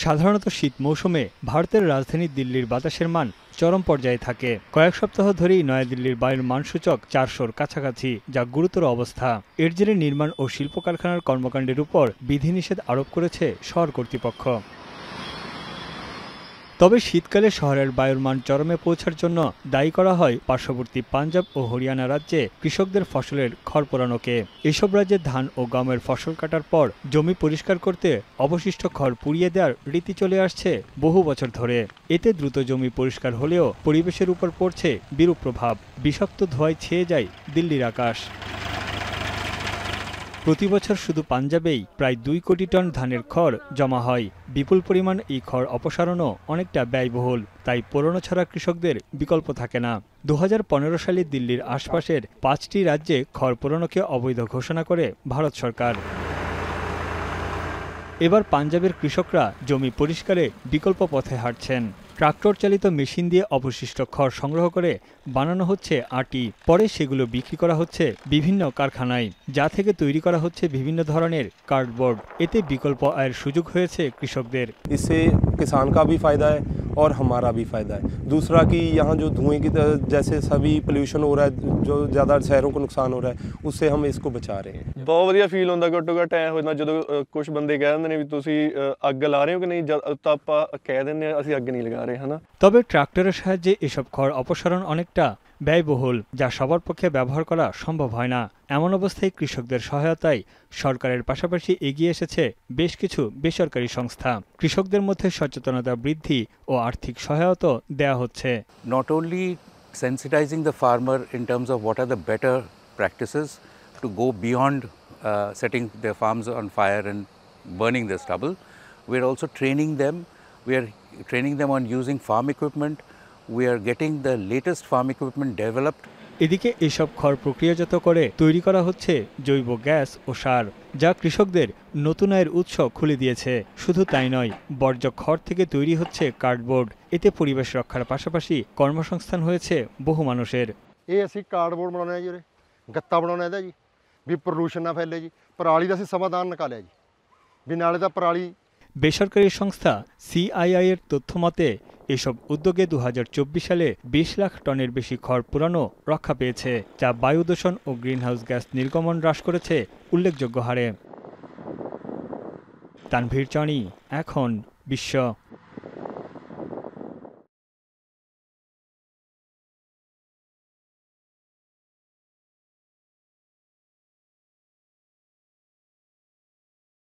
সাধারণত শীত মৌসুমে ভারতের রাজধানী দিল্লির বাতাসের মান চরম পর্যায়ে থাকে। কয়েক সপ্তাহ ধরেই নয়াদিল্লির বায়ুর মানসূচক 400-র কাছাকাছি, যা গুরুতর অবস্থা। এর জেরে নির্মাণ ও শিল্প কারখানার কর্মকাণ্ডের উপর বিধিনিষেধ আরোপ করেছে শহর কর্তৃপক্ষ। তবে শীতকালে শহরের বায়ুর মান চরমে পৌঁছার জন্য দায়ী করা হয় পার্শ্ববর্তী পাঞ্জাব ও হরিয়ানা রাজ্যে কৃষকদের ফসলের খড় পোড়ানোকে। এসব রাজ্যে ধান ও গমের ফসল কাটার পর জমি পরিষ্কার করতে অবশিষ্ট খড় পুড়িয়ে দেওয়ার রীতি চলে আসছে বহু বছর ধরে। এতে দ্রুত জমি পরিষ্কার হলেও পরিবেশের উপর পড়ছে বিরূপ প্রভাব। বিষাক্ত ধোঁয়ায় ছেয়ে যায় দিল্লির আকাশ। প্রতি বছর শুধু পাঞ্জাবেই প্রায় 2 কোটি টন ধানের খড় জমা হয়। বিপুল পরিমাণ এই খড় অপসারণও অনেকটা ব্যয়বহুল, তাই পোড়ানো ছাড়া কৃষকদের বিকল্প থাকে না। 2015 সালে দিল্লির আশপাশের 5টি রাজ্যে খড় পোড়ানোকে অবৈধ ঘোষণা করে ভারত সরকার। এবার পাঞ্জাবের কৃষকরা জমি পরিষ্কারে বিকল্প পথে হাঁটছেন। ট্রাক্টর চালিত মেশিন দিয়ে অবশিষ্ট খড় সংগ্রহ করে বানানো হচ্ছে আটি। পরে সেগুলো বিক্রি করা হচ্ছে বিভিন্ন কারখানায়, যা থেকে তৈরি করা হচ্ছে বিভিন্ন ধরনের কার্ডবোর্ড। এতে বিকল্প আয়ের সুযোগ হয়েছে কৃষকদের। इससे किसान का भी फायदा है और हमारा भी फायदा है। दूसरा कि यहाँ जो धुएं की जैसे सभी पोल्यूशन हो रहा है, जो ज़्यादा शहरों को नुकसान हो रहा है, उससे हम इसको बचा रहे हैं। बहुत ਵਧੀਆ ਫੀਲ ਹੁੰਦਾ। ਘੱਟੋ ਘੱਟ ਐ ਹੁੰਦਾ ਜਦੋਂ ਕੁਝ ਬੰਦੇ ਕਹਿ ਦਿੰਦੇ ਨੇ ਵੀ ਤੁਸੀਂ ਅੱਗ ਲਾ ਰਹੇ ਹੋ ਕਿ ਨਹੀਂ, ਤਾਂ ਆਪਾਂ ਕਹਿ ਦਿੰਦੇ ਆ ਅਸੀਂ ਅੱਗ ਨਹੀਂ ਲਗਾ ਰਹੇ, ਹਨਾ। তবে ট্রাক্টরের সাহায্যে এসব খড় অপসারণ অনেকটা ব্যয়বহুল, যা সবার পক্ষে ব্যবহার করা সম্ভব হয় না। এমন অবস্থায় কৃষকদের সহায়তায় সরকারের পাশাপাশি এগিয়ে এসেছে বেশ কিছু বেসরকারি সংস্থা। কৃষকদের মধ্যে সচেতনতা বৃদ্ধি ও আর্থিক সহায়তা দেয়া হচ্ছে। Not only sensitizing the farmer in terms of what are the better practices to go beyond setting their farms on fire and burning their stubble, we are also training them. We are training them on using farm equipment. We are getting the latest farm equipment developed. এদিকে এসব খড় প্রক্রিয়াজাত করে তৈরি করা হচ্ছে জৈব gas ও সার, যা কৃষকদের নতুন আয়ের উৎস খুলে দিয়েছে। শুধু তাই নয়, বর্জ্য খড় থেকে তৈরি হচ্ছে কার্ডবোর্ড। এতে পরিবেশ রক্ষার পাশাপাশি কর্মসংস্থান হয়েছে বহু মানুষের। ਇਹ ਅਸੀਂ ਕਾਰਡਬੋਰਡ ਬਣਾਉਣਾ ਜੀ, ਉਰੇ ਗੱਤਾ ਬਣਾਉਣਾ ਇਹਦਾ ਜੀ, ਵੀ ਪੋਲੂਸ਼ਨ ਨਾ ਫੈਲੇ ਜੀ। ਪਰਾਲੀ ਦਾ ਅਸੀਂ ਸਮਾਧਾਨ ਨਿਕਾਲਿਆ ਜੀ, ਵੀ ਨਾਲੇ ਤਾਂ ਪਰਾਲੀ। বেসরকারি সংস্থা সিআইআই এর তথ্য মতে এসব উদ্যোগে 2024 সালে 20 লাখ টনের বেশি খড় পোড়ানো রক্ষা পেয়েছে, যা বায়ু দূষণ ও গ্রিনহাউস গ্যাস নির্গমন হ্রাস করেছে উল্লেখযোগ্য হারে। তানভীর চনি, এখন বিশ্ব।